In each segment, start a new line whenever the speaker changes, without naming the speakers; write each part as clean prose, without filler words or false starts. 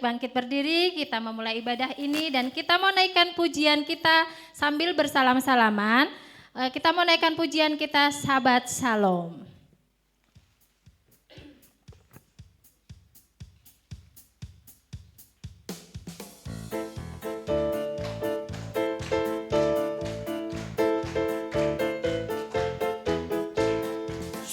Bangkit berdiri, kita memulai ibadah ini dan kita mau naikkan pujian kita sambil bersalam-salaman. Kita mau naikkan pujian kita Sabat Shalom.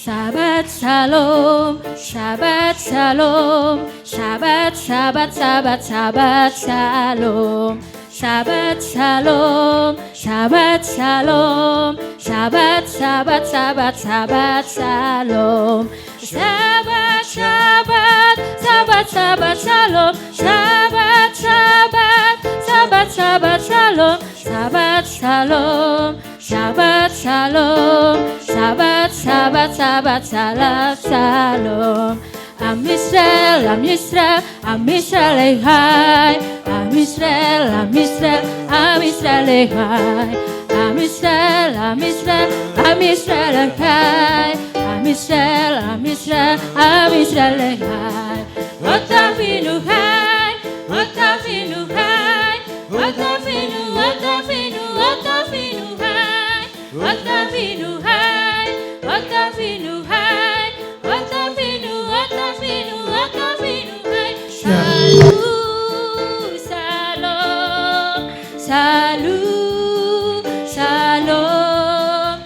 Sabat Shalom, Sabat Shalom, Sabat, Sabat, Sabat, Sabat Shalom, Sabat Shalom, Sabat Shalom, Sabat, Sabat, Sabat, Sabat Shalom, Sabat, Sabat, Sabat, Sabat Shalom, Sabat, Sabat, Sabat, Sabat Shalom, Sabat Shalom, Sabat Shalom, Sabat, Sabat, Sabat, Sabat Shalom. Am Yisrael, Am Yisrael, Am Yisrael Lehai, Am Yisrael, Am Yisrael, Am Yisrael Lehai, Am Yisrael, Am Yisrael, Am Yisrael Lehai, Am Yisrael, Am Yisrael, Am Yisrael Lehai. Otavinu hai, Otavinu hai, Otavinu, Otavinu, Otavinu hai, Otavinu hai, Otavinu hai, Otavinu, Otavinu, Otavinu hai. Shalom, Shalom, Shalom, Shalom,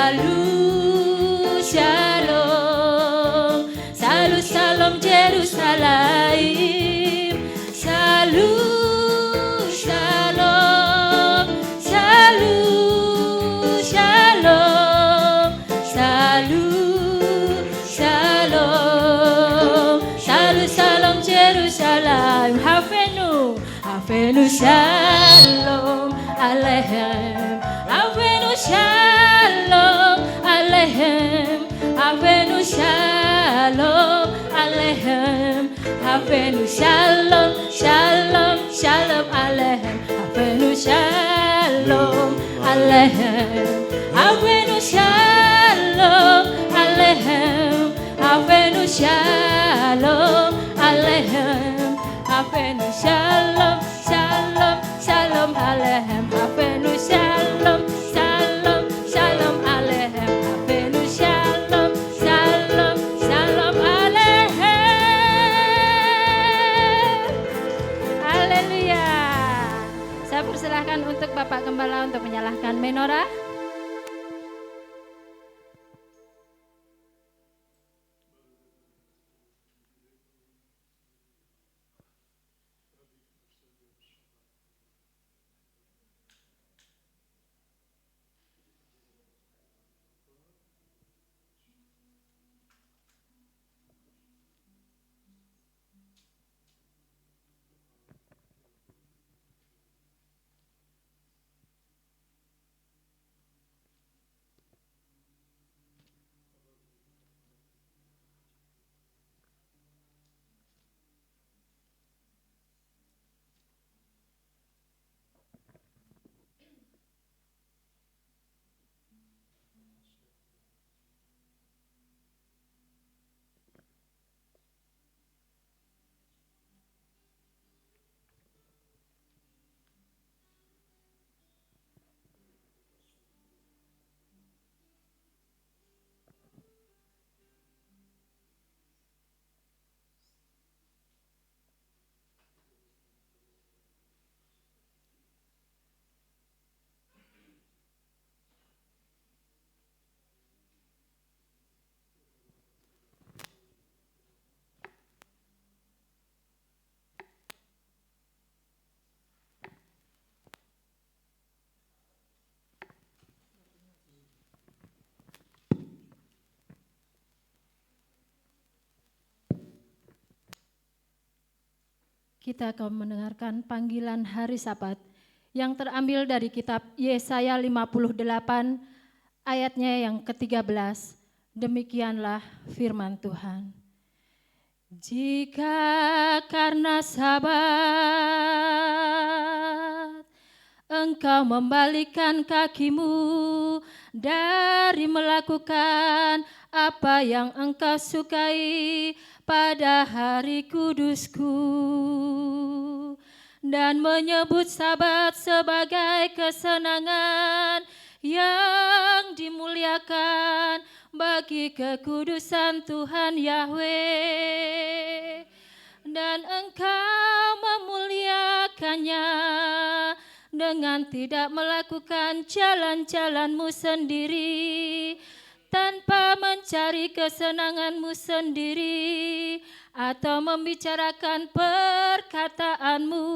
Shalom, Shalom, Shalom, Shalom Jerusalem, Shalom, Shalom, Shalom, Shalom, Shalom, Shalom, Shalom, Shalom Jerusalem, Havenu, Havenu Shalom Aleichem, Havenu Shalom Aleichem, Havenu Shalom Aleichem, Havenu Shalom, Shalom, Shalom Aleichem, Havenu Shalom Aleichem, Havenu Shalom Aleichem, Havenu Shalom Aleichem, Havenu Shalom, Shalom, Shalom Aleichem, Havenu Shalom, Shalom, Shalom Aleichem, Havenu Shalom, Shalom, Shalom Aleichem. Haleluya. Saya persilahkan untuk Bapak Gembala untuk menyalakan menorah. Kita akan mendengarkan panggilan hari Sabat yang terambil dari kitab Yesaya 58 ayatnya yang ke-13. Demikianlah firman Tuhan. Jika karena Sabat engkau membalikan kakimu dari melakukan apa yang engkau sukai, pada hari kudusku dan menyebut Sabat sebagai kesenangan yang dimuliakan bagi kekudusan Tuhan Yahweh. Dan engkau memuliakannya dengan tidak melakukan jalan-jalanmu sendiri, tanpa mencari kesenanganmu sendiri atau membicarakan perkataanmu,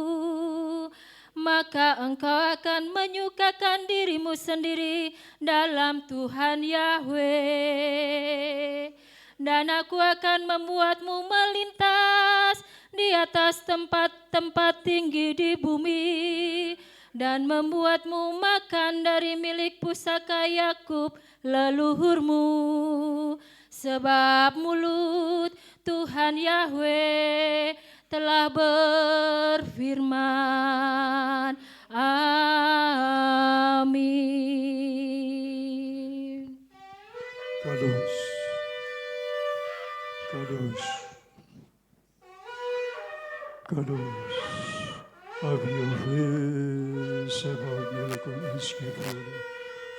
maka engkau akan menyukakan dirimu sendiri dalam Tuhan Yahweh. Dan aku akan membuatmu melintas di atas tempat-tempat tinggi di bumi, dan membuatmu makan dari milik pusaka Yakub leluhurmu. Sebab mulut Tuhan Yahweh telah berfirman. Amin.
Kadosh, Kadosh, Kadosh, Aviove Sebab Melekon Iskefur.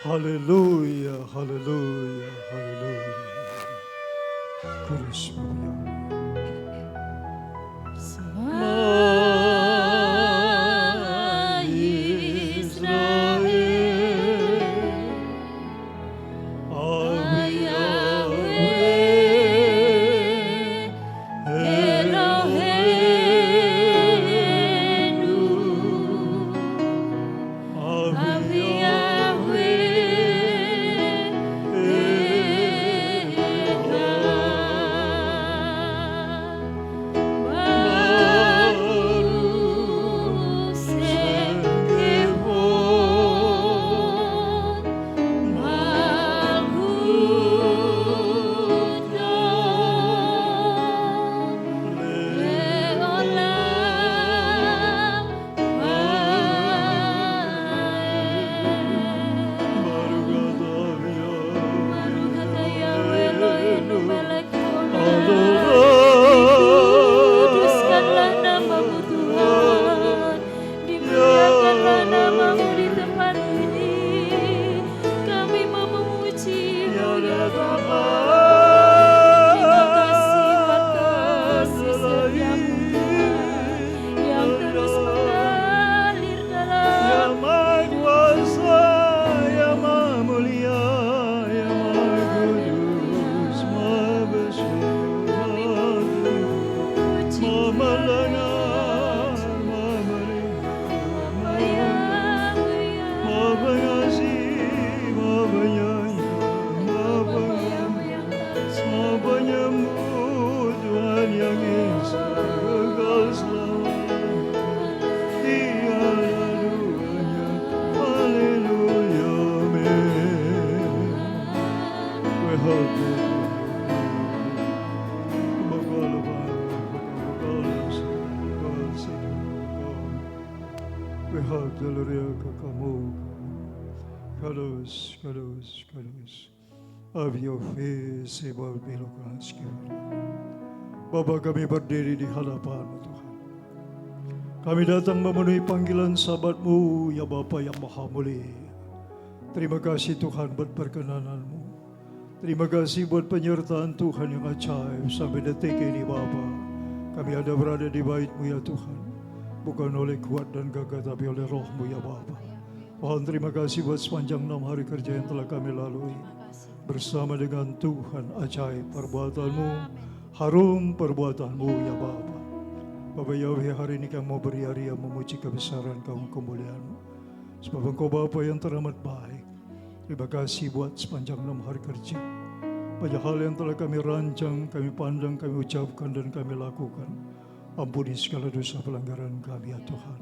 Haleluya, haleluya, haleluya. Kudus Bapa, kami berdiri di hadapan-Mu Tuhan. Kami datang memenuhi panggilan Sabat-Mu, ya Bapa yang Maha Mulia. Terima kasih Tuhan buat perkenanan-Mu. Terima kasih buat penyertaan Tuhan yang ajaib sampai detik ini Bapa. Kami ada berada di bait-Mu ya Tuhan. Bukan oleh kuat dan gagah tapi oleh Roh-Mu ya Bapa. Tuhan, terima kasih buat sepanjang 6 hari kerja yang telah kami lalui. Bersama dengan Tuhan, ajaib perbuatan-Mu, harum perbuatan-Mu ya Bapa. Bapa Yahweh, hari ini kami mau beria-ria memuji kebesaran Kamu, kemuliaan-Mu. Sebab Engkau Bapa yang teramat baik. Terima kasih buat sepanjang 6 hari kerja. Banyak hal yang telah kami rancang, kami pandang, kami ucapkan dan kami lakukan. Ampuni segala dosa pelanggaran kami ya Tuhan.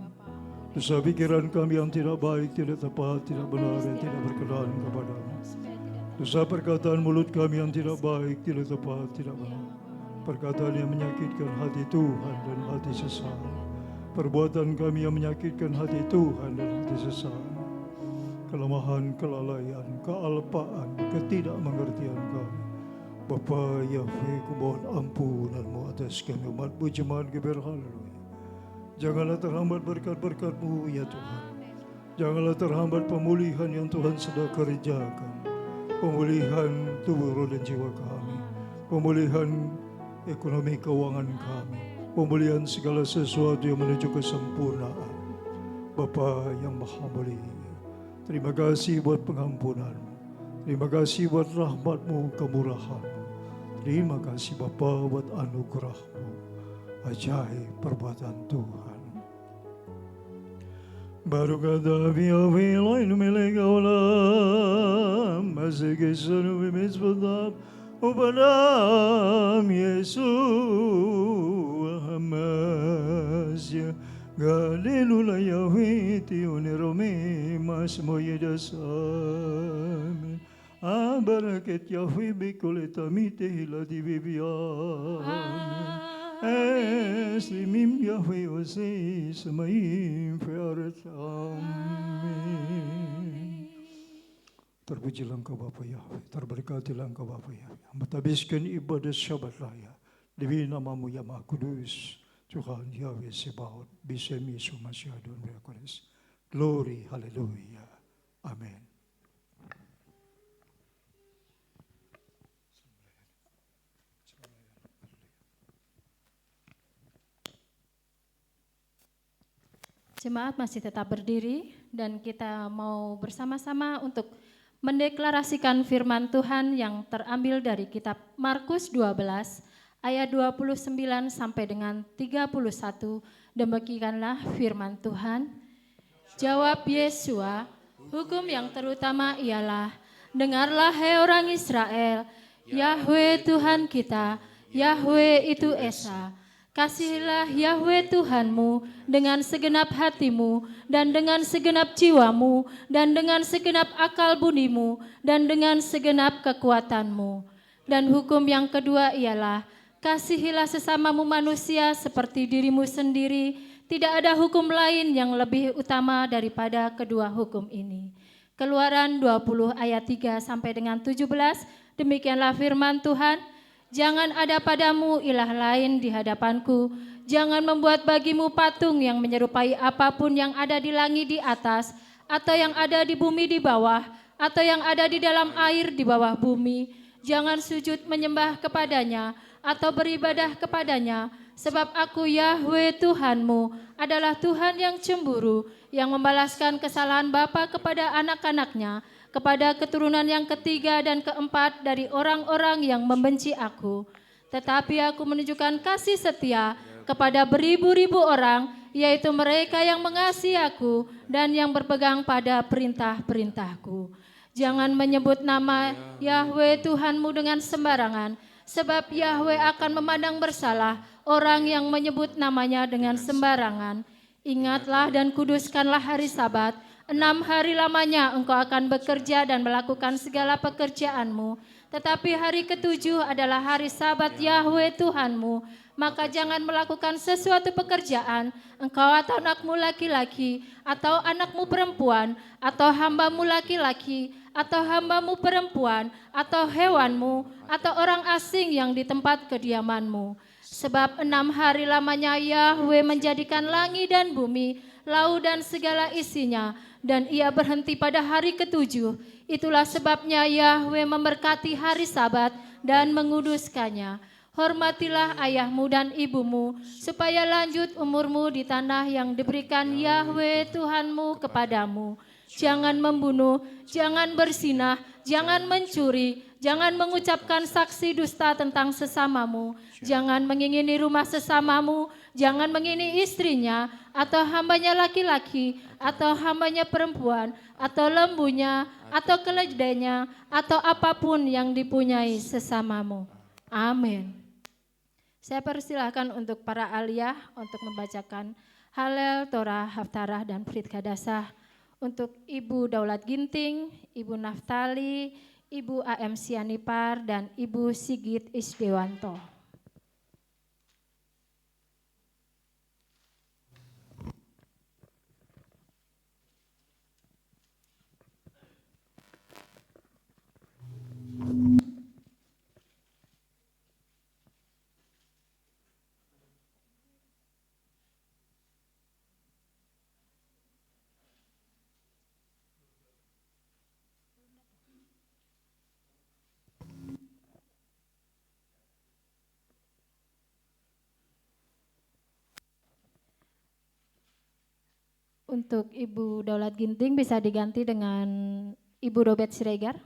Dosa pikiran kami yang tidak baik, tidak tepat, tidak benar, yang tidak berkenan kepada-Mu. Dosa perkataan mulut kami yang tidak baik, tidak tepat, tidak benar. Perkataan yang menyakitkan hati Tuhan dan hati sesama. Perbuatan kami yang menyakitkan hati Tuhan dan hati sesama. Kelemahan, kelalaian, kealpaan, ketidakmengertian kami. Bapa Yahweh, kumohon ampunanmu atas kami umat-Mu jemaat GBR. Haleluya. Janganlah terhambat berkat-berkat-Mu ya Tuhan. Janganlah terhambat pemulihan yang Tuhan sedang kerjakan. Pemulihan tubuh, roh dan jiwa kami. Pemulihan ekonomi keuangan kami. Pemulihan segala sesuatu yang menuju kesempurnaan. Bapa yang Maha Mulia, terima kasih buat pengampunan-Mu. Terima kasih buat rahmat-Mu, kemurahan-Mu. Terima kasih Bapa buat anugerah-Mu. Ajaib perbuatan Tuhan. Baru kata Yahweh lain milik olam, masih kisah bimitzvotav upadam Yesus Hamasya. Galilula Yahweh tioneromi mas moyedasam. Abaraket Yahweh bikoletamite hiladi bibiam. Eslimim Yahweh osei semaim fearet. Amin. Terpujilah Engkau Bapa Yahweh, terberkatilah Engkau Bapa Yahweh. Hamba habiskan ibadah Syabat Raya demi nama-Mu yang Maha Kudus, Tuhan Yahweh Sebaot, Bisem Yesus Masih Adon Berkulis. Glory, haleluya. Amin.
Jemaat masih tetap berdiri dan kita mau bersama-sama untuk mendeklarasikan firman Tuhan yang terambil dari kitab Markus 12 ayat 29 sampai dengan 31. Demikianlah firman Tuhan. Jawab Yesua, hukum yang terutama ialah, dengarlah hai orang Israel, Yahweh Tuhan kita, Yahweh itu Esa. Kasihilah Yahweh Tuhanmu dengan segenap hatimu dan dengan segenap jiwamu dan dengan segenap akal budimu dan dengan segenap kekuatanmu. Dan hukum yang kedua ialah, kasihilah sesamamu manusia seperti dirimu sendiri. Tidak ada hukum lain yang lebih utama daripada kedua hukum ini. Keluaran 20 ayat 3 sampai dengan 17, demikianlah firman Tuhan. Jangan ada padamu ilah lain di hadapanku. Jangan membuat bagimu patung yang menyerupai apapun yang ada di langit di atas, atau yang ada di bumi di bawah, atau yang ada di dalam air di bawah bumi. Jangan sujud menyembah kepadanya, atau beribadah kepadanya, sebab aku Yahweh Tuhanmu adalah Tuhan yang cemburu, yang membalaskan kesalahan bapa kepada anak-anaknya, kepada keturunan yang ketiga dan keempat dari orang-orang yang membenci aku. Tetapi aku menunjukkan kasih setia kepada beribu-ribu orang, yaitu mereka yang mengasihi aku dan yang berpegang pada perintah-perintahku. Jangan menyebut nama Yahweh Tuhanmu dengan sembarangan, sebab Yahweh akan memandang bersalah orang yang menyebut namanya dengan sembarangan. Ingatlah dan kuduskanlah hari Sabat. 6 hari lamanya engkau akan bekerja dan melakukan segala pekerjaanmu. Tetapi hari ke-7 adalah hari Sabat Yahweh Tuhanmu. Maka jangan melakukan sesuatu pekerjaan, engkau atau anakmu laki-laki, atau anakmu perempuan, atau hambamu laki-laki, atau hambamu perempuan, atau hewanmu, atau orang asing yang di tempat kediamanmu. Sebab 6 hari lamanya Yahweh menjadikan langit dan bumi, laut dan segala isinya, dan ia berhenti pada hari ke-7. Itulah sebabnya Yahweh memberkati hari Sabat dan menguduskannya. Hormatilah ayahmu dan ibumu, supaya lanjut umurmu di tanah yang diberikan Yahweh Tuhanmu kepadamu. Jangan membunuh, jangan berzinah, jangan mencuri, jangan mengucapkan saksi dusta tentang sesamamu, jangan mengingini rumah sesamamu, jangan mengingini istrinya, atau hambanya laki-laki, atau hambanya perempuan, atau lembunya, atau keledainya, atau apapun yang dipunyai sesamamu. Amin. Saya persilahkan untuk para aliyah untuk membacakan Halel, Torah, Haftarah, dan Brit Kadasah. Untuk Ibu Daulat Ginting, Ibu Naftali, Ibu A.M. Sianipar, dan Ibu Sigit Isdewanto. Untuk Ibu Daulat Ginting bisa diganti dengan Ibu Robert Siregar.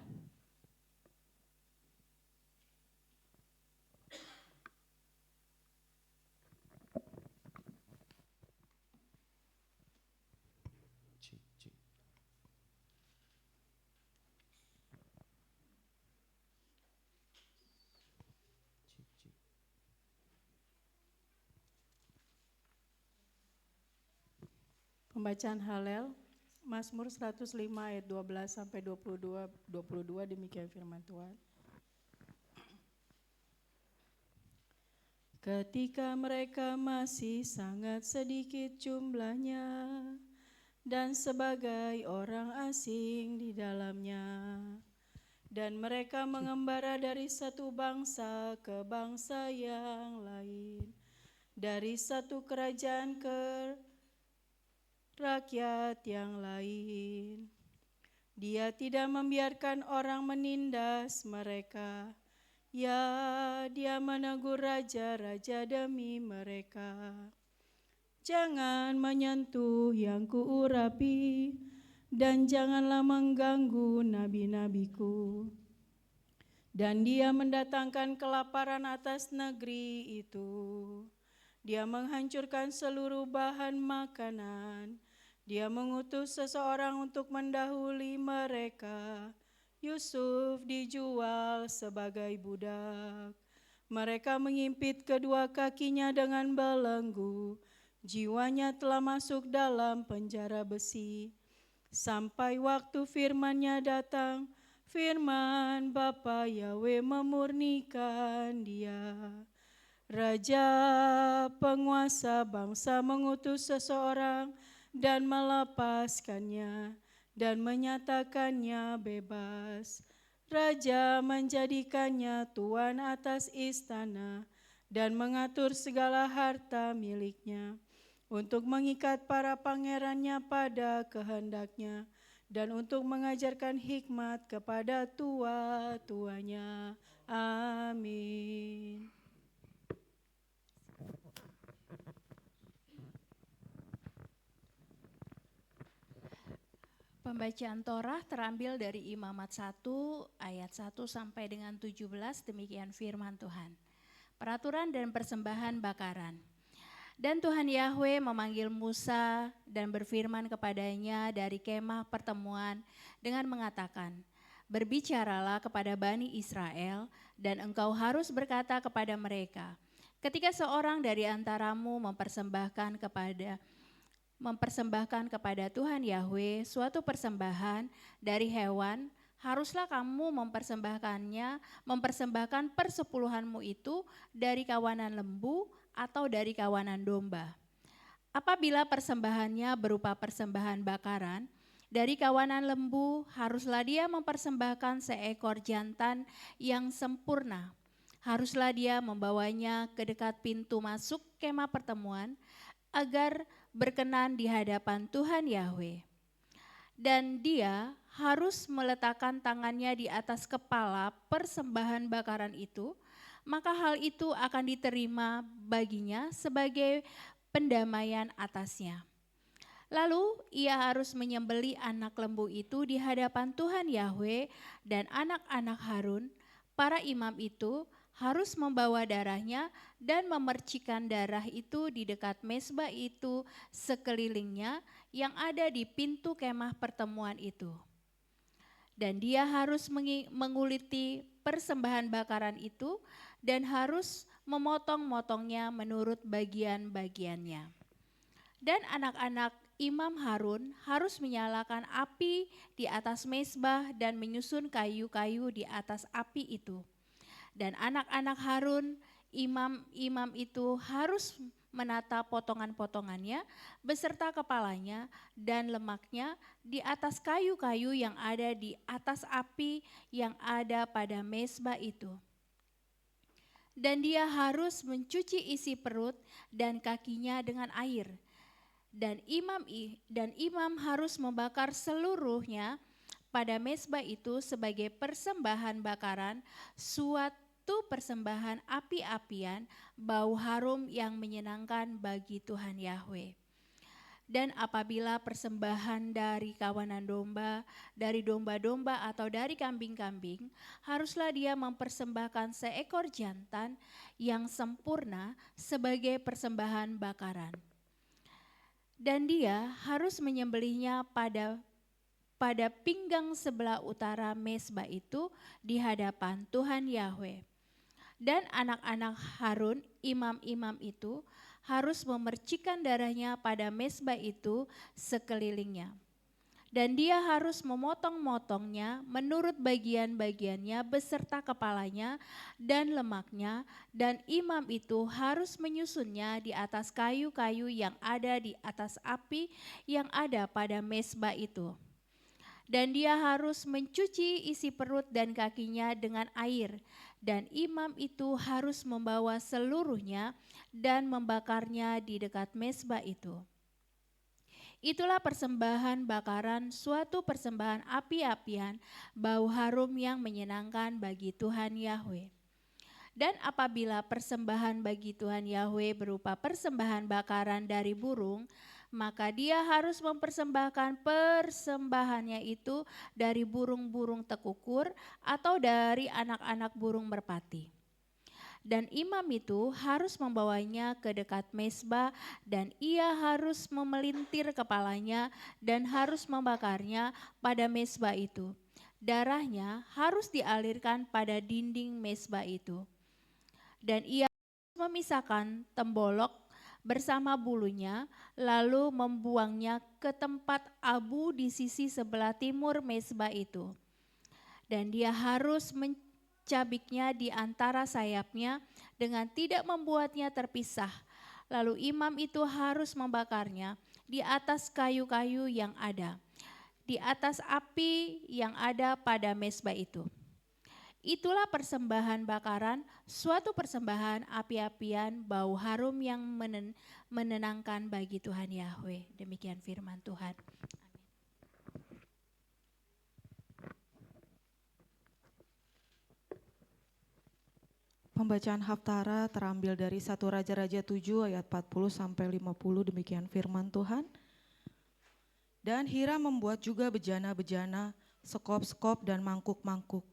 Pembacaan Halel, Mazmur 105 ayat 12 sampai 22 demikian firman Tuhan. Ketika mereka masih sangat sedikit jumlahnya dan sebagai orang asing di dalamnya, dan mereka mengembara dari satu bangsa ke bangsa yang lain, dari satu kerajaan ke rakyat yang lain. Dia tidak membiarkan orang menindas mereka. Ya, dia menegur raja-raja demi mereka. Jangan menyentuh yang kuurapi, dan janganlah mengganggu nabi-nabiku. Dan dia mendatangkan kelaparan atas negeri itu. Dia menghancurkan seluruh bahan makanan. Dia mengutus seseorang untuk mendahului mereka. Yusuf dijual sebagai budak. Mereka mengimpit kedua kakinya dengan belenggu. Jiwanya telah masuk dalam penjara besi. Sampai waktu firman-Nya datang, firman Bapa Yahweh memurnikan dia. Raja penguasa bangsa mengutus seseorang dan melepaskannya dan menyatakannya bebas. Raja menjadikannya tuan atas istana dan mengatur segala harta miliknya untuk mengikat para pangerannya pada kehendaknya dan untuk mengajarkan hikmat kepada tua-tuanya. Amin.
Pembacaan Torah terambil dari Imamat 1 ayat 1 sampai dengan 17, demikian firman Tuhan. Peraturan dan persembahan bakaran. Dan Tuhan Yahweh memanggil Musa dan berfirman kepadanya dari kemah pertemuan dengan mengatakan, berbicaralah kepada Bani Israel dan engkau harus berkata kepada mereka, ketika seorang dari antaramu mempersembahkan kepada Tuhan Yahweh suatu persembahan dari hewan, haruslah kamu mempersembahkan persepuluhanmu itu dari kawanan lembu atau dari kawanan domba. Apabila persembahannya berupa persembahan bakaran, dari kawanan lembu haruslah dia mempersembahkan seekor jantan yang sempurna. Haruslah dia membawanya ke dekat pintu masuk kemah pertemuan agar berkenan di hadapan Tuhan Yahweh. Dan dia harus meletakkan tangannya di atas kepala persembahan bakaran itu, maka hal itu akan diterima baginya sebagai pendamaian atasnya. Lalu ia harus menyembelih anak lembu itu di hadapan Tuhan Yahweh, dan anak-anak Harun, para imam itu, harus membawa darahnya dan memercikan darah itu di dekat mezbah itu sekelilingnya yang ada di pintu kemah pertemuan itu. Dan dia harus menguliti persembahan bakaran itu dan harus memotong-motongnya menurut bagian-bagiannya. Dan anak-anak Imam Harun harus menyalakan api di atas mezbah dan menyusun kayu-kayu di atas api itu. Dan anak-anak Harun, imam itu harus menata potongan-potongannya beserta kepalanya dan lemaknya di atas kayu-kayu yang ada di atas api yang ada pada mezbah itu. Dan dia harus mencuci isi perut dan kakinya dengan air. Dan imam harus membakar seluruhnya pada mezbah itu sebagai persembahan bakaran, suatu persembahan api-apian, bau harum yang menyenangkan bagi Tuhan Yahweh. Dan apabila persembahan dari kawanan domba, dari domba-domba atau dari kambing-kambing, haruslah dia mempersembahkan seekor jantan yang sempurna sebagai persembahan bakaran. Dan dia harus menyembelihnya pada pinggang sebelah utara mezbah itu di hadapan Tuhan Yahweh. Dan anak-anak Harun, imam-imam itu, harus memercikkan darahnya pada mezbah itu sekelilingnya. Dan dia harus memotong-motongnya menurut bagian-bagiannya beserta kepalanya dan lemaknya, dan imam itu harus menyusunnya di atas kayu-kayu yang ada di atas api yang ada pada mezbah itu. Dan dia harus mencuci isi perut dan kakinya dengan air, dan imam itu harus membawa seluruhnya dan membakarnya di dekat mezbah itu. Itulah persembahan bakaran, suatu persembahan api-apian, bau harum yang menyenangkan bagi Tuhan Yahweh. Dan apabila persembahan bagi Tuhan Yahweh berupa persembahan bakaran dari burung, maka dia harus mempersembahkan persembahannya itu dari burung-burung tekukur atau dari anak-anak burung merpati. Dan imam itu harus membawanya ke dekat mezbah, dan ia harus memelintir kepalanya dan harus membakarnya pada mezbah itu. Darahnya harus dialirkan pada dinding mezbah itu. Dan ia memisahkan tembolok bersama bulunya, lalu membuangnya ke tempat abu di sisi sebelah timur mezbah itu. Dan dia harus mencabiknya di antara sayapnya dengan tidak membuatnya terpisah. Lalu imam itu harus membakarnya di atas kayu-kayu yang ada, di atas api yang ada pada mezbah itu. Itulah persembahan bakaran, suatu persembahan api-apian bau harum yang menenangkan bagi Tuhan Yahweh. Demikian firman Tuhan.
Pembacaan Haftarah terambil dari 1 Raja-Raja 7 ayat 40 sampai 50, demikian firman Tuhan. Dan Hiram membuat juga bejana-bejana, sekop-sekop dan mangkuk-mangkuk.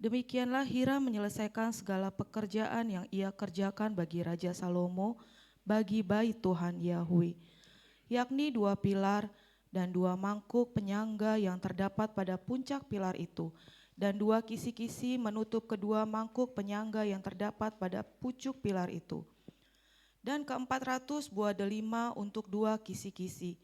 Demikianlah Hiram menyelesaikan segala pekerjaan yang ia kerjakan bagi Raja Salomo bagi bait Tuhan Yahweh, yakni 2 pilar dan 2 mangkuk penyangga yang terdapat pada puncak pilar itu, dan 2 kisi-kisi menutup kedua mangkuk penyangga yang terdapat pada pucuk pilar itu, dan ke-400 buah delima untuk 2 kisi-kisi,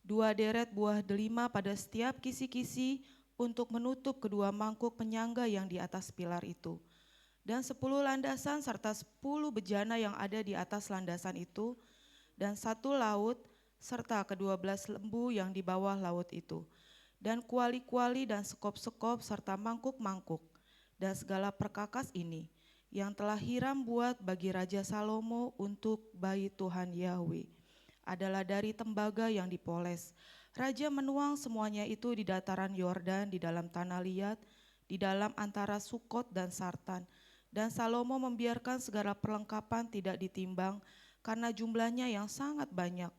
2 deret buah delima pada setiap kisi-kisi untuk menutup kedua mangkuk penyangga yang di atas pilar itu, dan 10 landasan serta 10 bejana yang ada di atas landasan itu, dan 1 laut serta ke-12 lembu yang di bawah laut itu, dan kuali-kuali dan sekop-sekop serta mangkuk-mangkuk, dan segala perkakas ini yang telah Hiram buat bagi Raja Salomo untuk bait Tuhan Yahweh adalah dari tembaga yang dipoles. Raja menuang semuanya itu di dataran Yordan, di dalam tanah liat, di dalam antara Sukot dan Sartan. Dan Salomo membiarkan segala perlengkapan tidak ditimbang karena jumlahnya yang sangat banyak.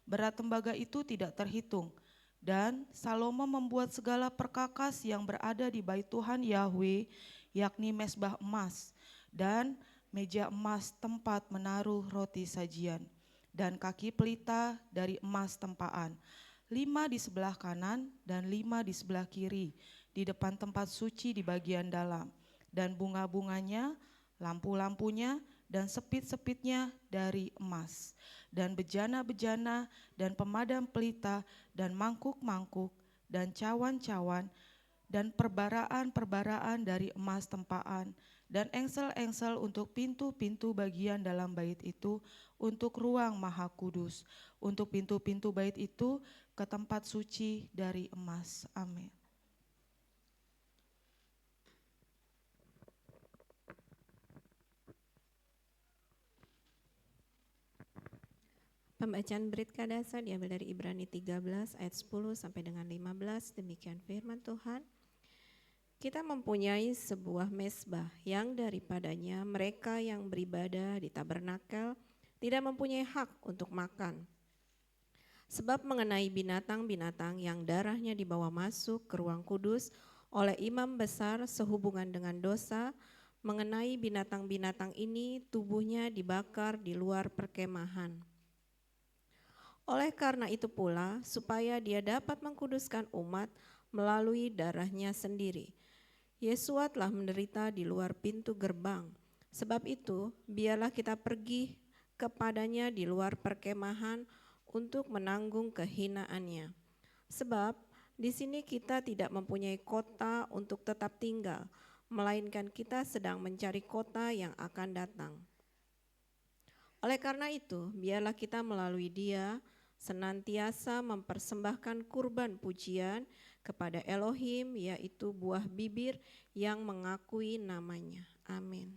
Berat tembaga itu tidak terhitung. Dan Salomo membuat segala perkakas yang berada di bait Tuhan Yahweh, yakni mezbah emas dan meja emas tempat menaruh roti sajian, dan kaki pelita dari emas tempaan, 5 di sebelah kanan dan 5 di sebelah kiri di depan tempat suci di bagian dalam, dan bunga-bunganya, lampu-lampunya, dan sepit-sepitnya dari emas, dan bejana-bejana dan pemadam pelita dan mangkuk-mangkuk dan cawan-cawan dan perbaraan-perbaraan dari emas tempaan, dan engsel-engsel untuk pintu-pintu bagian dalam bait itu, untuk ruang maha kudus, untuk pintu-pintu bait itu ke tempat suci dari emas. Amin.
Pembacaan Brit Kadasa diambil dari Ibrani 13 ayat 10 sampai dengan 15, demikian firman Tuhan. Kita mempunyai sebuah mezbah yang daripadanya mereka yang beribadah di tabernakel tidak mempunyai hak untuk makan. Sebab mengenai binatang-binatang yang darahnya dibawa masuk ke ruang kudus oleh imam besar sehubungan dengan dosa, mengenai binatang-binatang ini tubuhnya dibakar di luar perkemahan. Oleh karena itu pula, supaya dia dapat mengkuduskan umat melalui darahnya sendiri, Yesua telah menderita di luar pintu gerbang. Sebab itu, biarlah kita pergi kepadanya di luar perkemahan untuk menanggung kehinaannya. Sebab di sini kita tidak mempunyai kota untuk tetap tinggal, melainkan kita sedang mencari kota yang akan datang. Oleh karena itu, biarlah kita melalui Dia senantiasa mempersembahkan kurban pujian kepada Elohim, yaitu buah bibir yang mengakui namanya. Amin.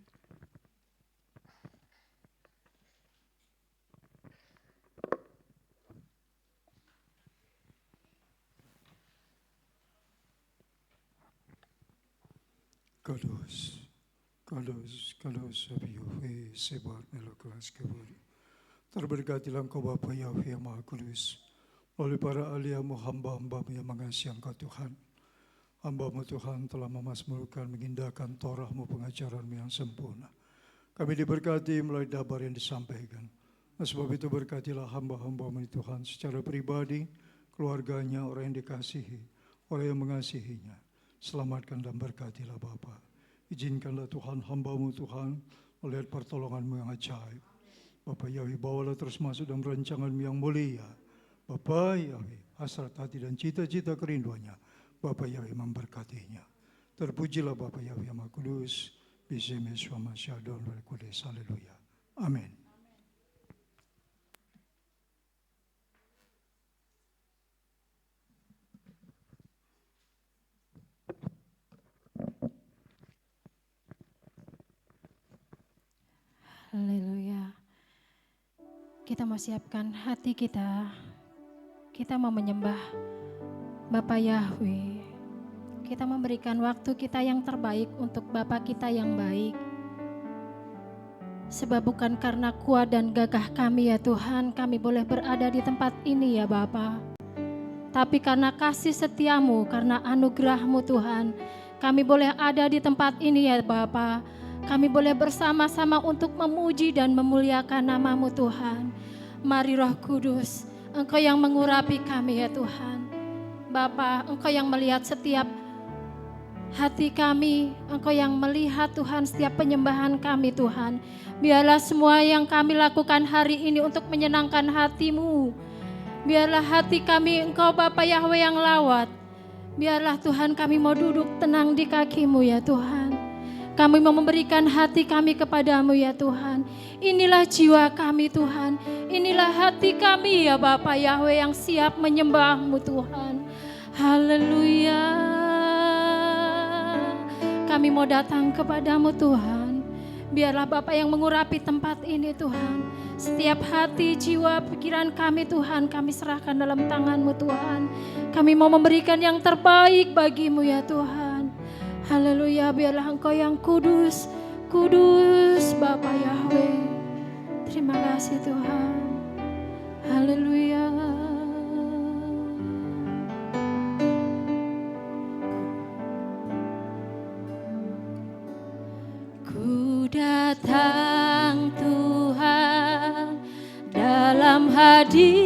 Kudus, kudus, kudus, Yahweh, sebat melokelas kebali. Terberkatilah Engkau Bapa Yahweh yang Maha Kudus, oleh para ahlimu hamba-hambamu yang mengasihi Engkau Tuhan. Hamba-Mu Tuhan telah memasmurkan, mengindahkan Torah-Mu, pengajaran-Mu yang sempurna. Kami diberkati melalui dabar yang disampaikan. Nah, sebab itu berkatilah hamba-hamba-Mu Tuhan secara pribadi, keluarganya, orang yang dikasihi, orang yang mengasihinya. Selamatkan dan berkatilah Bapa. Izinkanlah Tuhan hamba-Mu Tuhan melihat pertolongan-Mu yang ajaib. Bapa Yahweh, bawalah terus masuk dalam rancangan-Mu yang mulia. Bapa Yahweh, hasrat hati dan cita-cita kerinduannya, Bapa Yahweh memberkatinya. Terpujilah Bapa Yahweh yang Maha Kudus, Bismillah Yeshua Mashiach Don Kudus. Haleluya. Amin.
Haleluya. Kita mau siapkan hati kita. Kita mau menyembah Bapa Yahweh. Kita memberikan waktu kita yang terbaik untuk Bapa kita yang baik. Sebab bukan karena kuat dan gagah kami ya Tuhan, kami boleh berada di tempat ini ya Bapa. Tapi karena kasih setiamu, karena anugerahmu Tuhan, kami boleh ada di tempat ini ya Bapa. Kami boleh bersama-sama untuk memuji dan memuliakan nama-Mu Tuhan. Mari Roh Kudus, Engkau yang mengurapi kami ya Tuhan. Bapa, Engkau yang melihat setiap hati kami, Engkau yang melihat Tuhan setiap penyembahan kami Tuhan. Biarlah semua yang kami lakukan hari ini untuk menyenangkan hati-Mu. Biarlah hati kami Engkau Bapa Yahweh yang lawat. Biarlah Tuhan kami mau duduk tenang di kaki-Mu ya Tuhan. Kami mau memberikan hati kami kepadamu ya Tuhan. Inilah jiwa kami Tuhan. Inilah hati kami ya Bapa Yahweh yang siap menyembah-Mu Tuhan. Haleluya. Kami mau datang kepadamu Tuhan. Biarlah Bapa yang mengurapi tempat ini Tuhan. Setiap hati, jiwa, pikiran kami Tuhan, kami serahkan dalam tangan-Mu Tuhan. Kami mau memberikan yang terbaik bagi-Mu ya Tuhan. Haleluya, biarlah Engkau yang kudus, kudus Bapa Yahweh. Terima kasih Tuhan. Haleluya. Ku datang Tuhan dalam hadirat-Mu,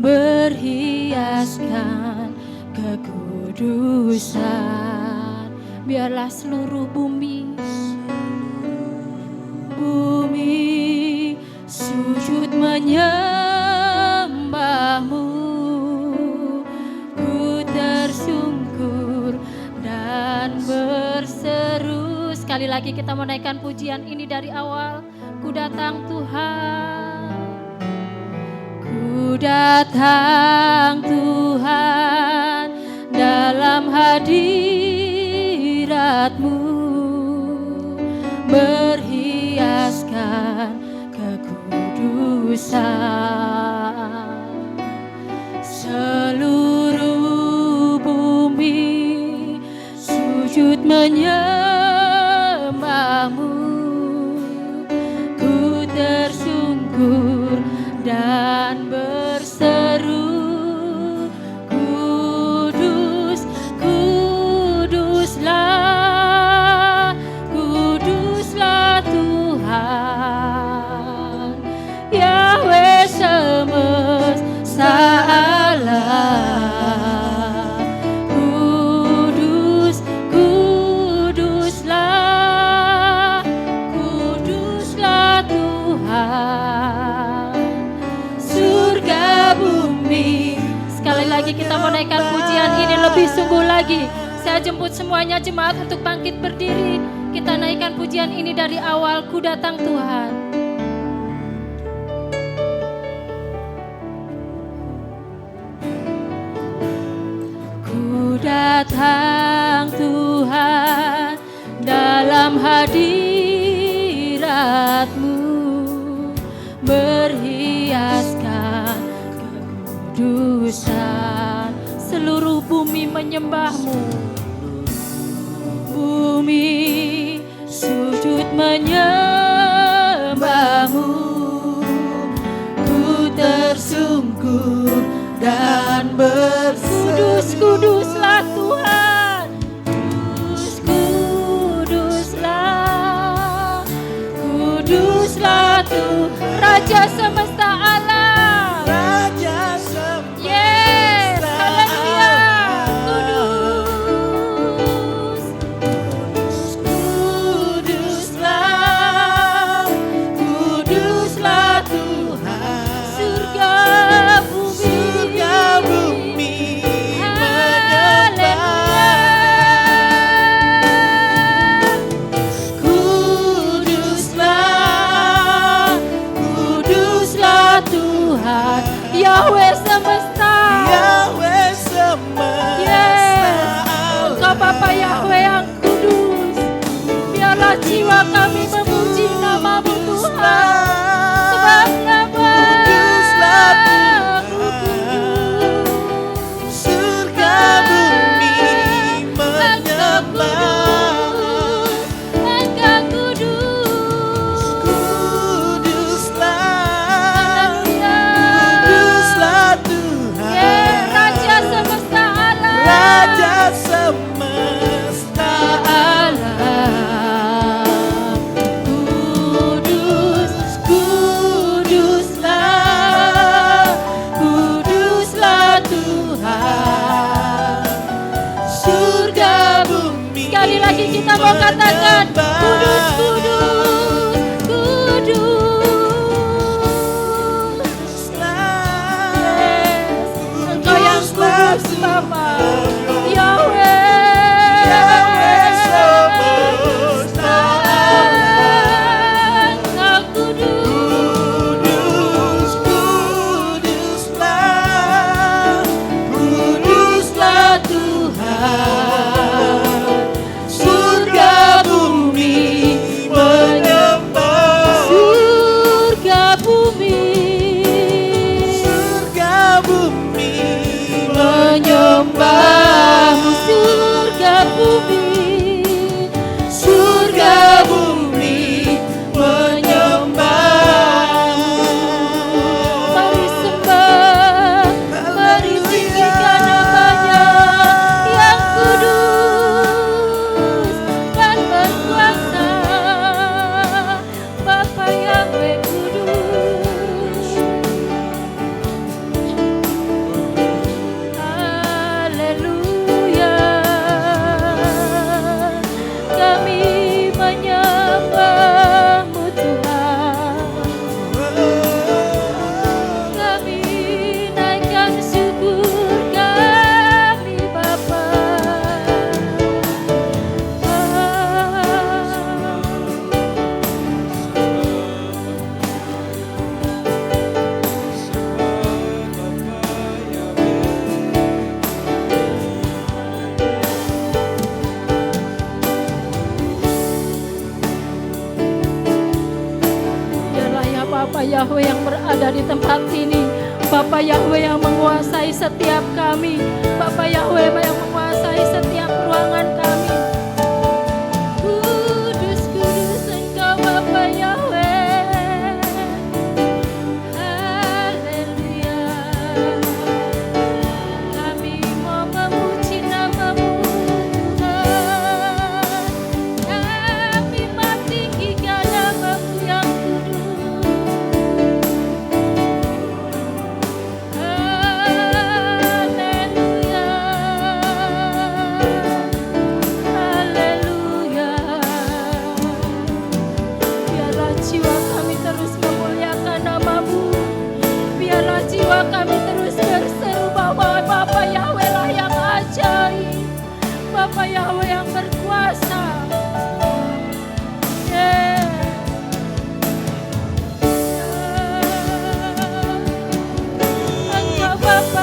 berhiaskan kekudusan. Biarlah seluruh bumi sujud menyembah-Mu. Ku tersungkur dan berseru. Sekali lagi kita menaikkan pujian ini dari awal. Ku datang Tuhan, ku datang Tuhan dalam hadirat-Mu, berhiaskan kekudusan. Seluruh bumi sujud menyembah-Mu. Ku tersungkur bersyukur dan berseru, kudus, kuduslah, kuduslah Tuhan, Yahweh semesta alam. Kudus, kuduslah, kuduslah Tuhan, surga bumi. Sekali lagi kita mau naikkan pujian ini lebih sungguh lagi. Saya jemput semuanya jemaat untuk bangkit berdiri. Kita naikkan pujian ini dari awal, ku datang Tuhan. Ku datang Tuhan dalam hadirat-Mu, berhiaskan kekudusan. Seluruh bumi menyembah-Mu, bumi sujud menyembah-Mu. Ku tersungkur dan kudus, kuduslah Tuhan, kudus, kuduslah, kuduslah Tuhan, Raja semesta alam,
Raja semesta
yes, haleluya, kudus, kuduslah, kuduslah Tuhan, surga bumi menyembah. Kuduslah, kuduslah Tuhan, Yahweh semesta,
Yahweh semesta
yes, Engkau Bapa Yahweh yang kudus. Biarlah jiwa kami memuji nama-Mu Tuhan, sebab
Kuduslah
nama-Mu
Tuhan,
kudus.
surga bumi menyembah.
Engkau kudus,
Kuduslah,
haleluya,
kuduslah
yeah,
Tuhan,
Raja semesta alam,
Raja semesta
alam. Kudus, kuduslah, kuduslah Tuhan, surga bumi. Sekali lagi kita mau katakan kudus, kudus, kudus. Yes, Engkau yang kudus Bapa, Yahweh,
Yahweh semesta
Engkau kudus,
kuduslah,
kuduslah Tuhan, surga bumi menyembah, surga bumi,
surga bumi
menyembah-Mu, surga bumi, surga bumi menyembah-Mu. Mari sembah, mari tinggikan nama-Nya yang kudus dan berkuasa, Bapa Yahweh kudus. Haleluya, kami menyembah-Mu Tuhan, kami naikkan syukur kami Bapa. Biarlah ya Bapa Yahweh yang berada di tempat ini, Bapa Yahweh yang menguasai setiap kami, Bapa Yahweh yang menguasai setiap ruangan kami. Kudus, kudus Engkau Bapa Yahweh,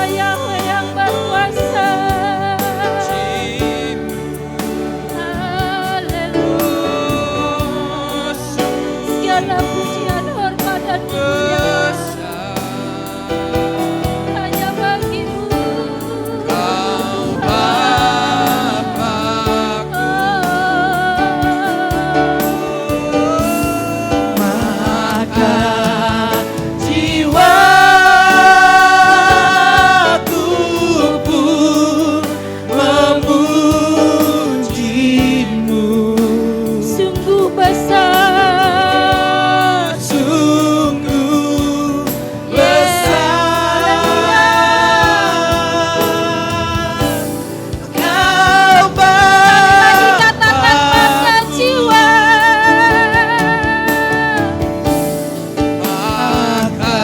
Yahweh yang berkuasa. Haleluya. Segala pujian, hormat dan kemuliaan hanya bagimu.
Maka jiwaku pun memujimu.
Sungguh besar,
Sungguh besar Kau
dikatakan maka jiwa.
Maka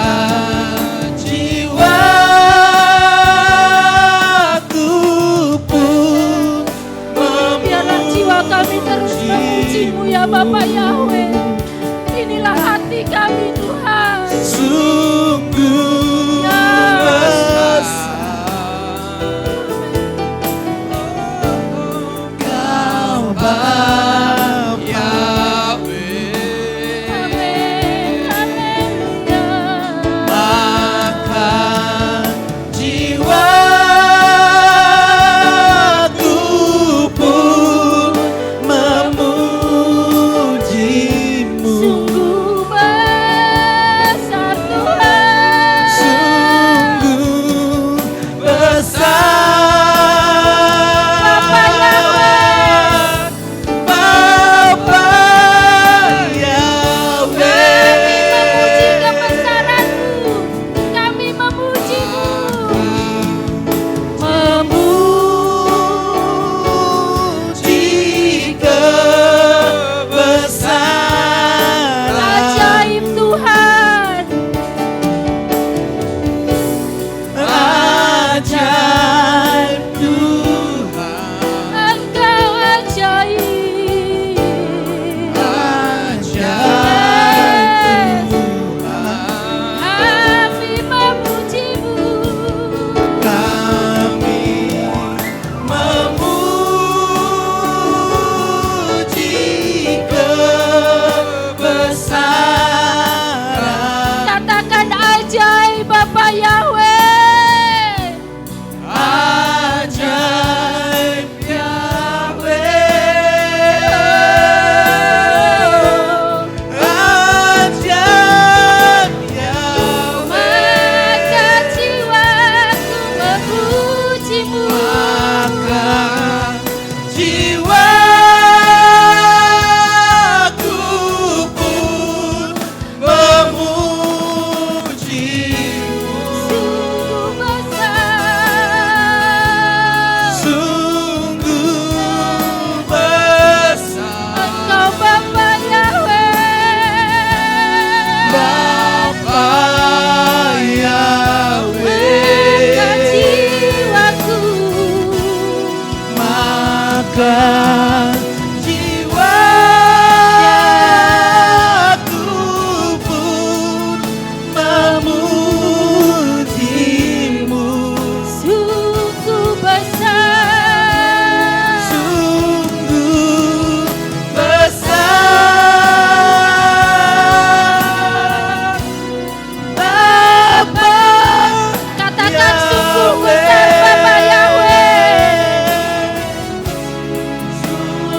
jiwaku pun
Biarlah jiwa kami terus memujimu ya Bapa Yahweh. Inilah hati kami Tuhan.
sungguh besar Kau Bapa Yahweh.
Amin. Haleluya.
Maka jiwaku pun memujimu.
Sungguh besar Tuhan.
Sungguh besar
Bapa Yahweh.
Bapa
Kami memuji kebesaran-Mu. Kami memuji-Mu.
memuji kebesaran
Ajaib Tuhan.
ajaib Tuhan.
Engkau ajaib.
Ajaib
Kami memuji-Mu.
kami memuji kebesaran
Katakan ajaib Bapa Yahweh.
ajaib Yahweh. Ajaib Yahweh.
Maka jiwaku memuji-Mu.
Maka jiwaku pun memujimu.
Sungguh besar.
Sungguh besar
Engkau Bapa Yahweh.
Bapa Yahweh.
Maka jiwaku.
Maka jiwaku pun memujimu.
Sungguh besar.
Sungguh besar Bapa
Katakan sungguh besar Bapa Yahweh.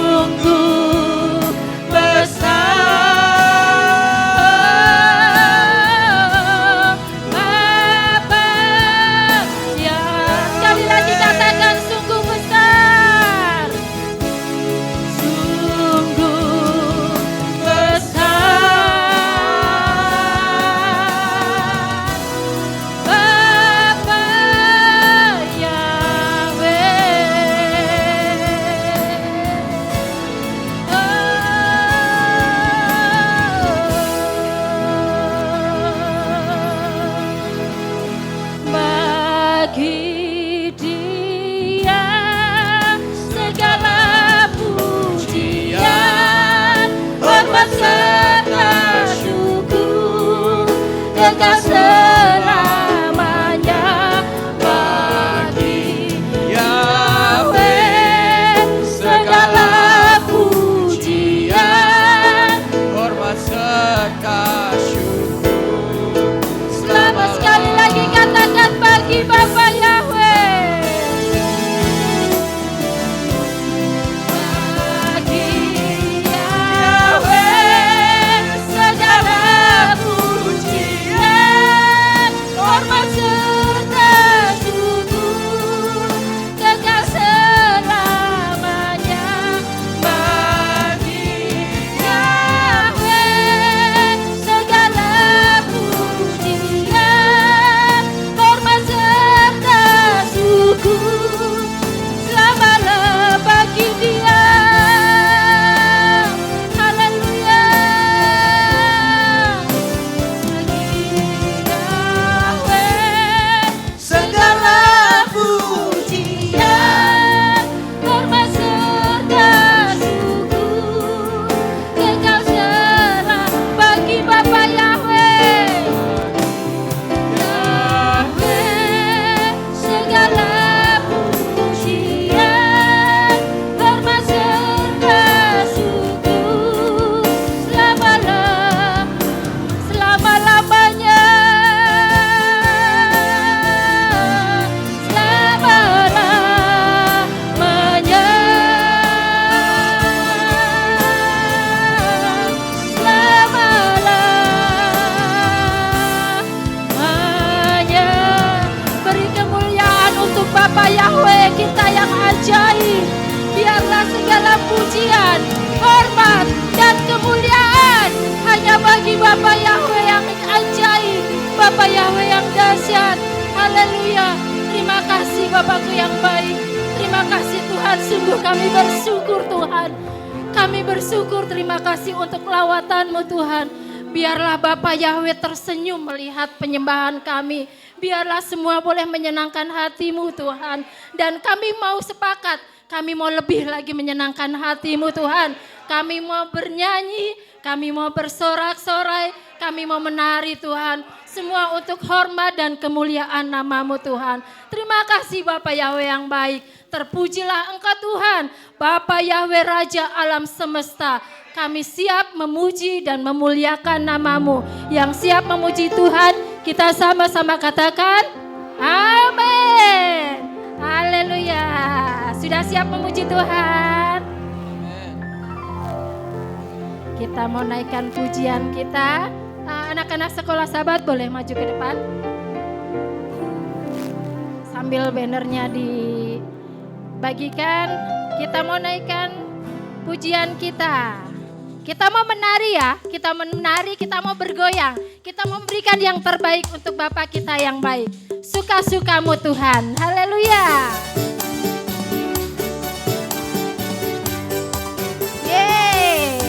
Sungguh
Besar Bapa Yahweh. Sekali lagi katakan sungguh besar. Sungguh besar Bapa Yahweh. Bagi Dia segala pujian, hormat serta syukur kekal selamanya. bagi Bapa Yahweh. Bagi Yahweh segala pujian, hormat serta syukur kekal selamanya. Bagi Yahweh segala pujian, hormat serta syukur selama-lamanya bagi Dia. Haleluya. Bagi Yahweh
segala pujian,
hormat serta syukur kekal selamanya bagi Bapa Yahweh. Yahweh segala pujian, hormat serta syukur selama-lamanya. Beri kemuliaan untuk Bapa Yahweh kita yang ajaib. Biarlah segala pujian, hormat, dan kemuliaan hanya bagi Bapa Yahweh yang ajaib, Bapa Yahweh yang dahsyat. Haleluya. Terima kasih Bapakku yang baik. Terima kasih Tuhan, sungguh kami bersyukur Tuhan. Kami bersyukur, terima kasih untuk lawatan-Mu Tuhan. Biarlah Bapa Yahweh tersenyum melihat penyembahan kami. Biarlah semua boleh menyenangkan hati-Mu Tuhan. Dan kami mau sepakat, kami mau lebih lagi menyenangkan hati-Mu Tuhan. Kami mau bernyanyi, kami mau bersorak-sorai, kami mau menari Tuhan. Semua untuk hormat dan kemuliaan nama-Mu Tuhan. Terima kasih Bapa Yahweh yang baik. Terpujilah Engkau Tuhan, Bapa Yahweh Raja alam semesta. Kami siap memuji dan memuliakan nama-Mu. Yang siap memuji Tuhan, kita sama-sama katakan, amin. Haleluya. Sudah siap memuji Tuhan? Kita mau naikkan pujian kita. Anak-anak sekolah Sabat boleh maju ke depan. Sambil bannernya dibagikan, kita mau naikkan pujian kita. Kita mau menari ya, kita menari, kita mau bergoyang. Kita mau memberikan yang terbaik untuk Bapa kita yang baik. Suka-suka-Mu Tuhan, haleluya. Yeay.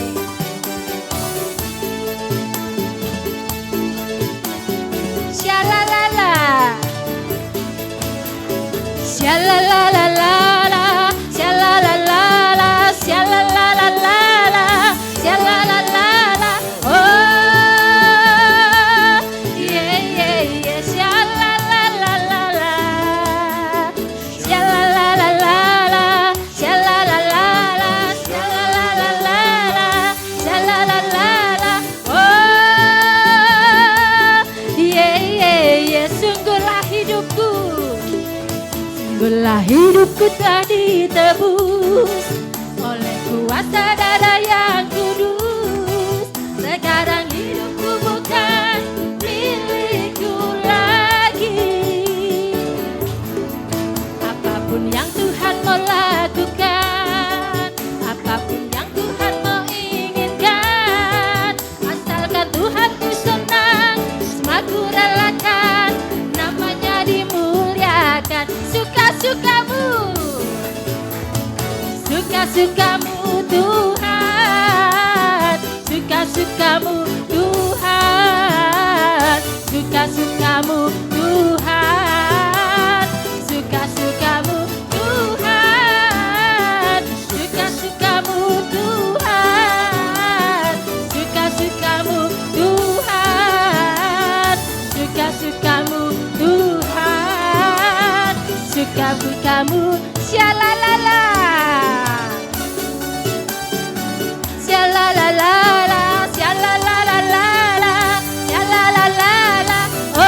Shalalala. Shalalalala. Shalalalala. Shalalalala. Shalalalala. Oh, yeah, yeah, yeah. Shalalalala. Shalalalala. Shalalalala. Shalalalala. Shalalalala. Oh, yeah, yeah, yeah. Sungguhlah hidupku telah ditebus oleh kuasa darah yang kudus. Sekarang hidupku bukan milikku lagi. Apapun yang Tuhan mau lakukan, apapun yang Tuhan mau inginkan, asalkan Tuhan ku senang, semua ku relakan, namanya dimuliakan. Suka-suka-Mu, suka-suka-Mu Tuhan, suka-suka-Mu Tuhan, suka-suka-Mu Tuhan, suka-suka-Mu Tuhan, suka-suka-Mu Tuhan, suka-suka-Mu Tuhan, suka-suka-Mu Tuhan, suka-suka-Mu. Shalalala. Shalalala, shalalala, shalalala. Oh,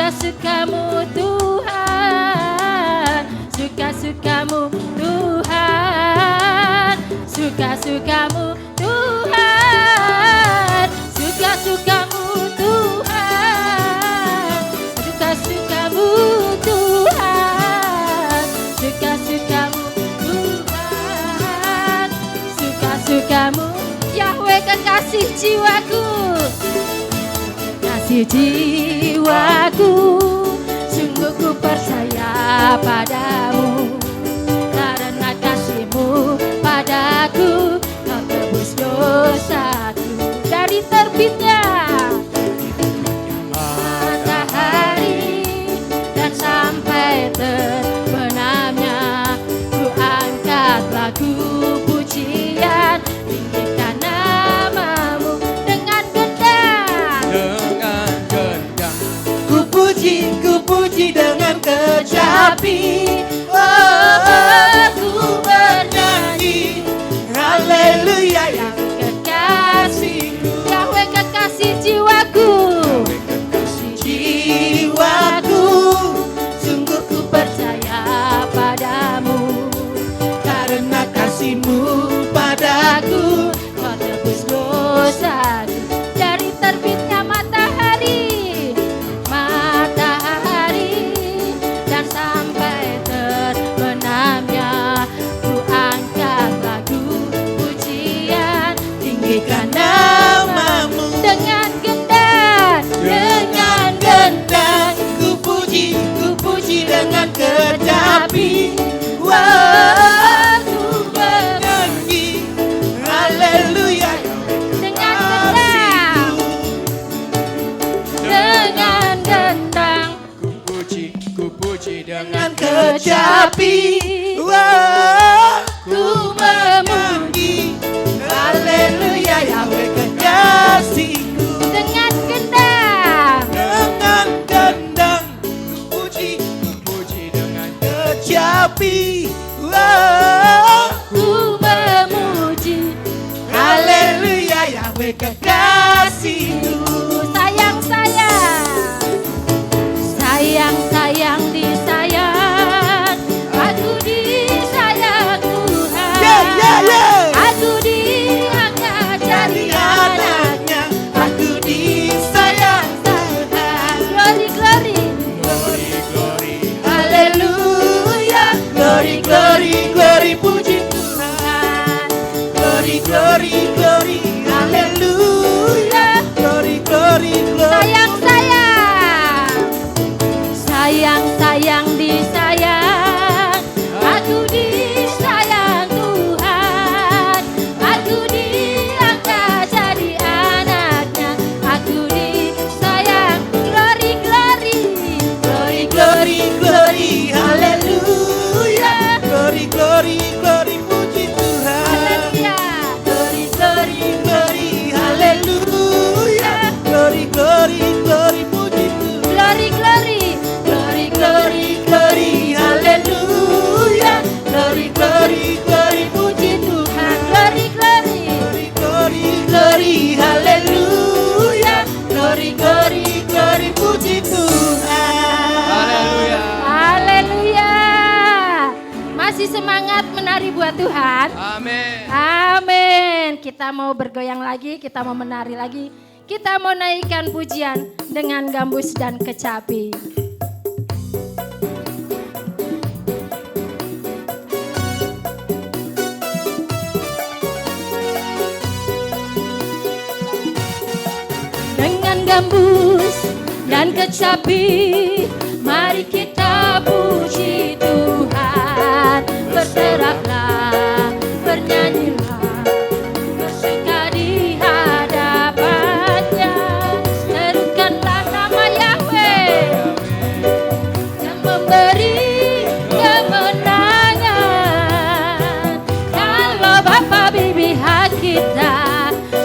suka-sukamu Tuhan, suka-sukamu Tuhan, suka-sukamu Tuhan, suka-sukamu Tuhan, suka-sukamu Tuhan, suka-sukamu Tuhan, suka-sukamu Yahweh kekasih jiwaku, kasih jiwaku, sungguh ku percaya padamu, karena kasih-Mu padaku, Kau tebus dosaku. Dari terbitnya matahari dan sampai terbenamnya, ku angkat lagu pujian, tinggikan namamu dengan gendang.
Ku puji dengan kecapi. Oh, ku bernyanyi haleluya yang
Kekasihku, Yahweh kekasih jiwaku,
jiwaku.
sungguh ku percaya padamu,
Karena kasih-Mu padaku,
Kau tebus dosaku. Dari terbitnya matahari, matahari, dan sampai terbenamnya, ku angkat lagu pujian, tinggikan namamu dengan gendang, dengan gendang.
ku puji dengan kecapi. Wah, ku bernyanyi haleluya
Dengan gendang, dengan gendang,
ku puji dengan kecapi. Wah, ku memuji haleluya Yahweh kekasihku.
dengan gendang,
Dengan gendang ku puji dengan kecapi. Wah,
ku memuji.
haleluya Yahweh kekasihku.
Sayang, sayang, sayang, sayang, disayang, aku disayang Tuhan. Aku diangkat jadi anaknya,
Aku disayang Tuhan.
glory, glory.
Glory, glory, haleluya. Glory, glory, glory, puji Tuhan. Glory, glory, glory, haleluya. Glory, glory, glory.
Sayang, sayang, sayang, sayang, disayang, aku disayang Tuhan. Aku diangkat jadi anaknya, aku disayang. Glory, glory, glory,
Glory, glory, haleluya. Glory, glory, glory, puji Tuhan.
haleluya. Glory, glory,
Glory, haleluya. Glory, glory, glory, puji Tuhan.
glory, glory, glory, glory,
Glory, haleluya. Glory, glory, glory, puji Tuhan.
glory, glory.
Glory, glory, glory, haleluya. Glory, glory, glory, puji Tuhan.
Haleluya. Masih semangat menari buat Tuhan?
Amin.
Amin. Kita mau bergoyang lagi, kita mau menari lagi. Kita mau naikkan pujian dengan gambus dan kecapi. Dengan gambus dan kecapi, mari kita puji Tuhan. Berseraklah, bernyanyilah, bersuka di hadapannya. Serukanlah nama Yahweh yang memberi kemenangan. Kalau Bapa Bibi hak kita,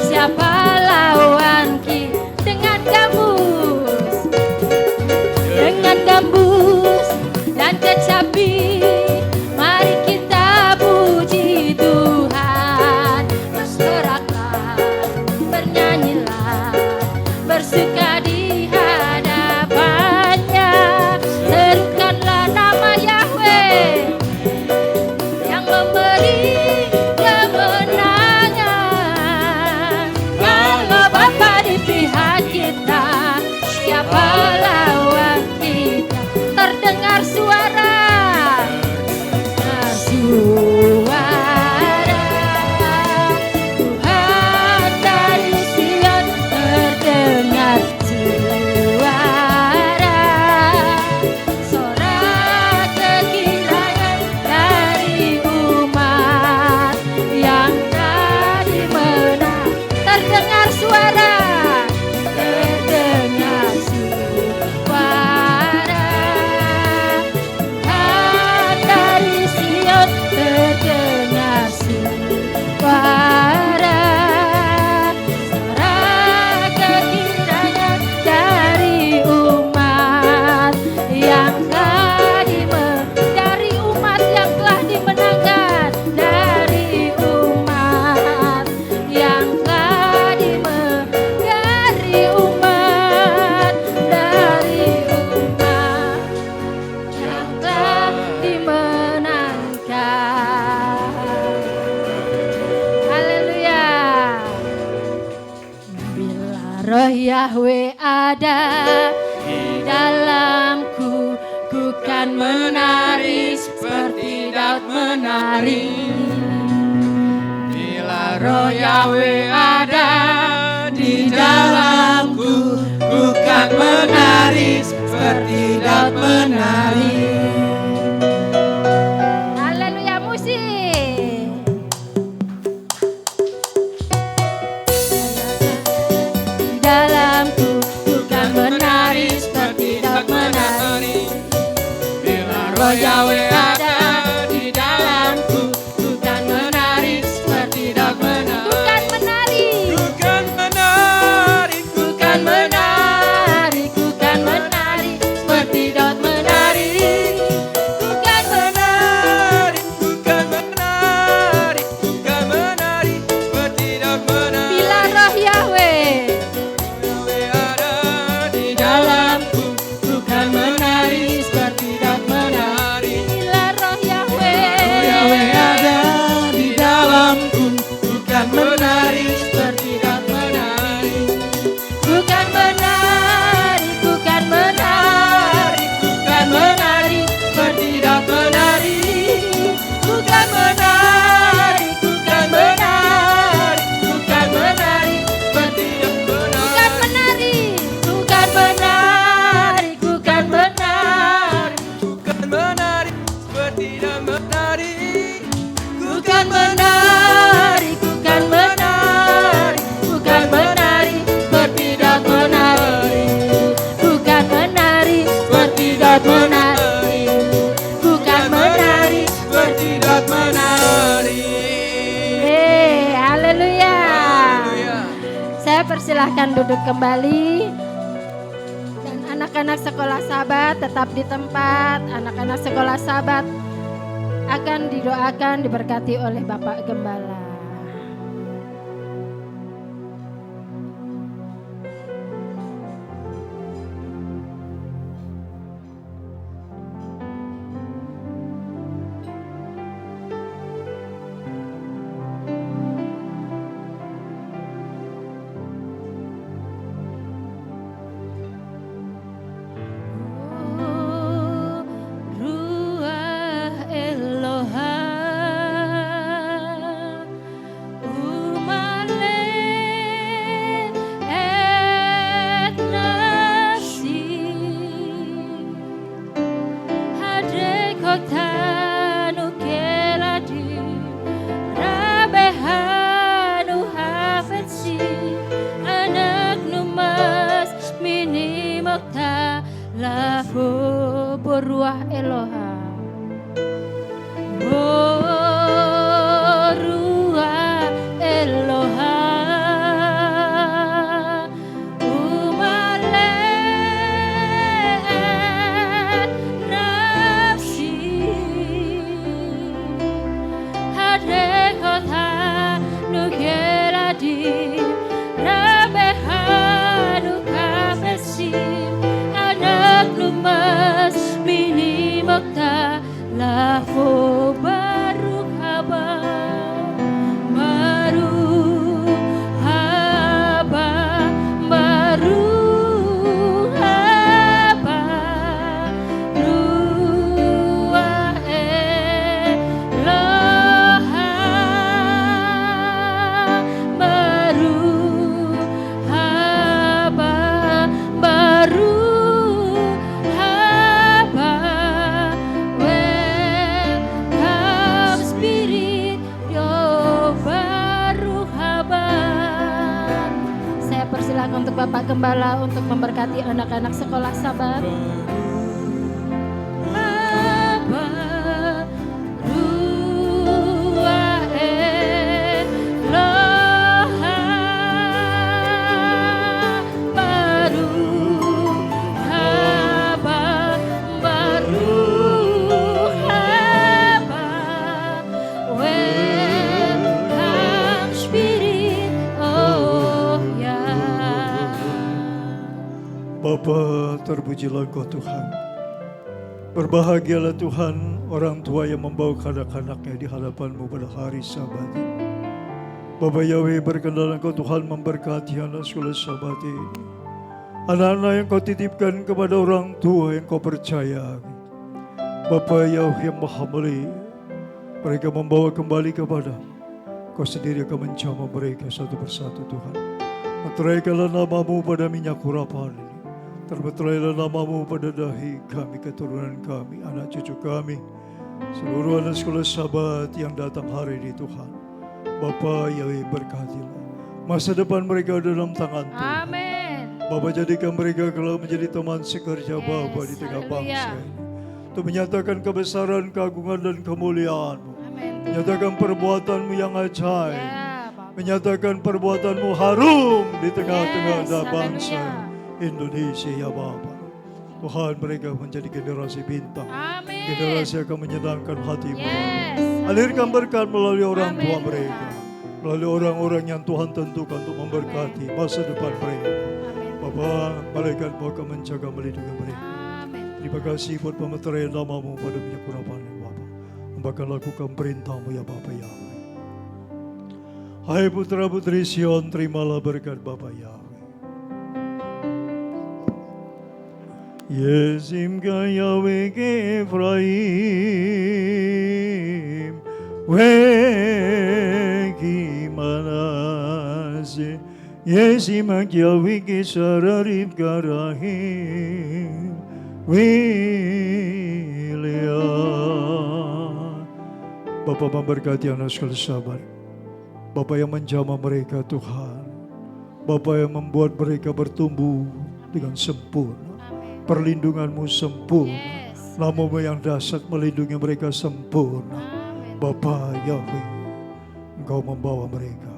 siapa lawan kita? Dengan gambus, dengan Yahweh ada di dalamku, ku kan menari seperti Daud menari. Bila roh Yahweh ada di dalamku, ku kan menari seperti Daud menari. Haleluya, musik. Di dalamku, ku kan menari seperti Daud menari. Bila roh Yahweh ada di dalamku, ku kan menari seperti Daud menari. Ku kan menari, ku kan menari, ku kan menari, ku kan menari seperti Daud menari. Ku kan menari, ku kan menari, ku kan menari seperti Daud menari. Bila roh Yahweh ada di dalamku, ku kan menari seperti Daud menari. Bila roh Yahweh ada di dalamku, ku kan menari seperti Daud menari. Ku kan menari, ku kan menari, ku kan menari seperti Daud menari. Ku kan menari, ku kan menari, ku kan menari seperti Daud menari. Ku kan menari, ku kan menari, ku kan menari, ku kan menari seperti Daud menari. Ku kan menari, ku kan menari, ku kan menari seperti Daud menari. Ku kan menari seperti Daud menari. Ku kan menari seperti Daud menari. Haleluya. Saya persilahkan duduk kembali. Dan anak-anak sekolah Sabat tetap di tempat. Anak-anak sekolah Sabat akan didoakan, diberkati oleh Bapak Gembala. Ruah Eloha umale et nafsi hadre koktanu keladi rabehanu hafetsi anak numas mini mokta lafo boruah Eloha. Boruah Eloha umale nafsi hadre kota nugeradi rabehanu kafesi anak lumas mini mokta lafo baru haba baru haba baru haba ruah Eloha baru haba baru haba welcome spirit yo baru haba. Saya persilakan untuk Bapak Gembala untuk memberkati anak-anak sekolah Sabat. Haba ruah Eloha baru haba baru haba welcome spirit oh ya.
Bapa, terpujilah Engkau Tuhan. Berbahagialah Tuhan orang tua yang membawa anak-anaknya di hadapan-Mu pada hari Sabat ini. Bapa Yahweh, berkenan Engkau Tuhan memberkati anak sekolah Sabat ini. anak-anak yang kau titipkan kepada orang tua yang kau percaya. Bapa Yahweh yang Maha Mulia, mereka membawa kembali kepada Kau sendiri akan menjamah mereka satu persatu Tuhan. Meteraikanlah namamu pada minyak urapan ini. Termeterailah namamu pada dahi kami, keturunan kami, anak cucu kami, seluruh anak sekolah sahabat yang datang hari ini Tuhan. Bapa Yahweh berkatilah. Masa depan mereka dalam tangan Tuhan.
Amin.
Bapa jadikan mereka kalau menjadi teman sekerja Bapa di tengah bangsa ini. Untuk menyatakan kebesaran, keagungan dan kemuliaan-Mu.
Amin.
Menyatakan perbuatan-Mu yang ajaib.
Ya, Bapak.
Menyatakan perbuatan-Mu harum di tengah-tengah
Yes,
bangsa
haleluya.
Indonesia ya Bapa. Tuhan, mereka menjadi generasi bintang.
Amin.
Generasi yang akan menyenangkan hati-Mu.
Yes.
Alirkan berkat melalui orang tua
Amin,
mereka.
Tuhan.
Melalui orang-orang yang Tuhan tentukan untuk memberkati masa depan mereka.
Amin.
Bapa, malaikat-Mu akan menjaga melindungi mereka.
Amin.
Terima kasih buat pemeteraian namamu pada minyak urapan Bapa. Membakar lakukan perintahmu ya Bapa Yahweh. Hai putra putri Sion, terimalah berkat Bapa Yahweh. Yesim ka Yahweh ke Efraim, weki manase. Yesim ak Yahweh ke Sararib karahim. William. Bapa memberkati anak sekalian sahabat. Bapa yang menjamah mereka Tuhan. Bapa yang membuat mereka bertumbuh dengan sempurna.
Amin.
Perlindungan-Mu sempurna.
Yes.
Namamu yang dahsyat melindungi mereka sempurna.
Amin.
Bapa Yahweh, Engkau membawa mereka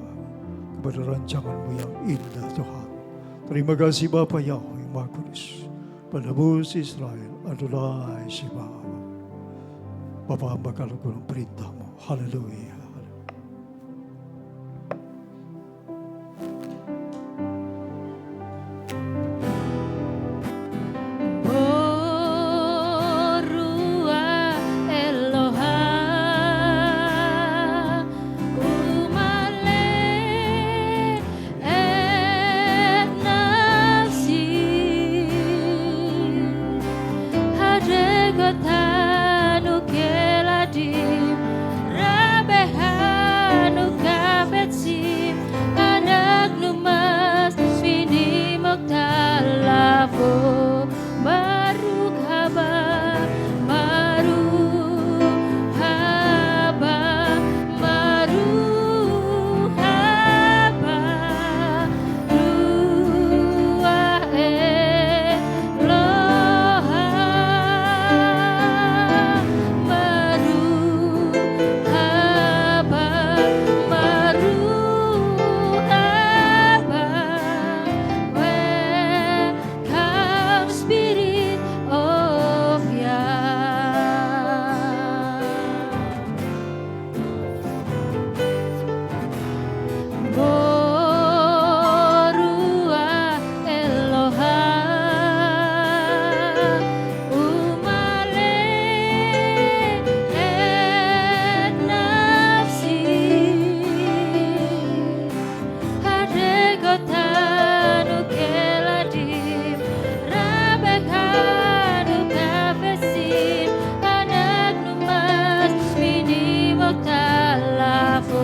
kepada rancangan-Mu yang indah Tuhan. Terima kasih Bapa Yahweh Maha Kudus. Penebus Israel, Adonai Shema. Bapa hamba kalau kurang perintah-Mu. Haleluya.
Borua Eloha umale et nafsi hadegotanu keladim rabehanu kafetsim anak numas vini moktalavo baru kabar baru kabar baru kabar ruah Eloha baru kabar baru kabar welcome Spirit of Yah. Borua Eloha umale et nafsi hadegotanu keladim rabekanu kafesim anak numas mini moktalavo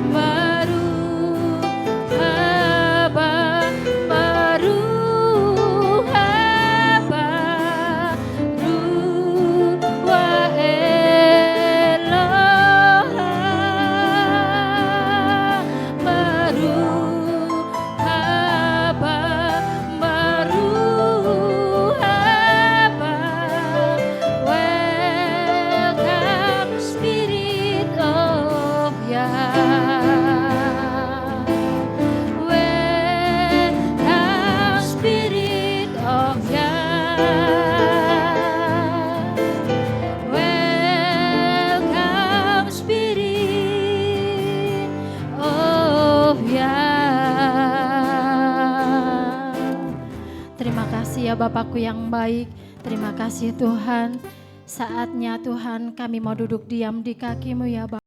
baru kabar baru kabar ruah Eloha baru kabar baru kabar welcome Spirit of Yah. Welcome Spirit of Yah. Welcome Spirit of Yah. Terima kasih ya Bapakku yang baik. Terima kasih Tuhan. Saatnya Tuhan kami mau duduk diam di kaki-Mu ya Bapak.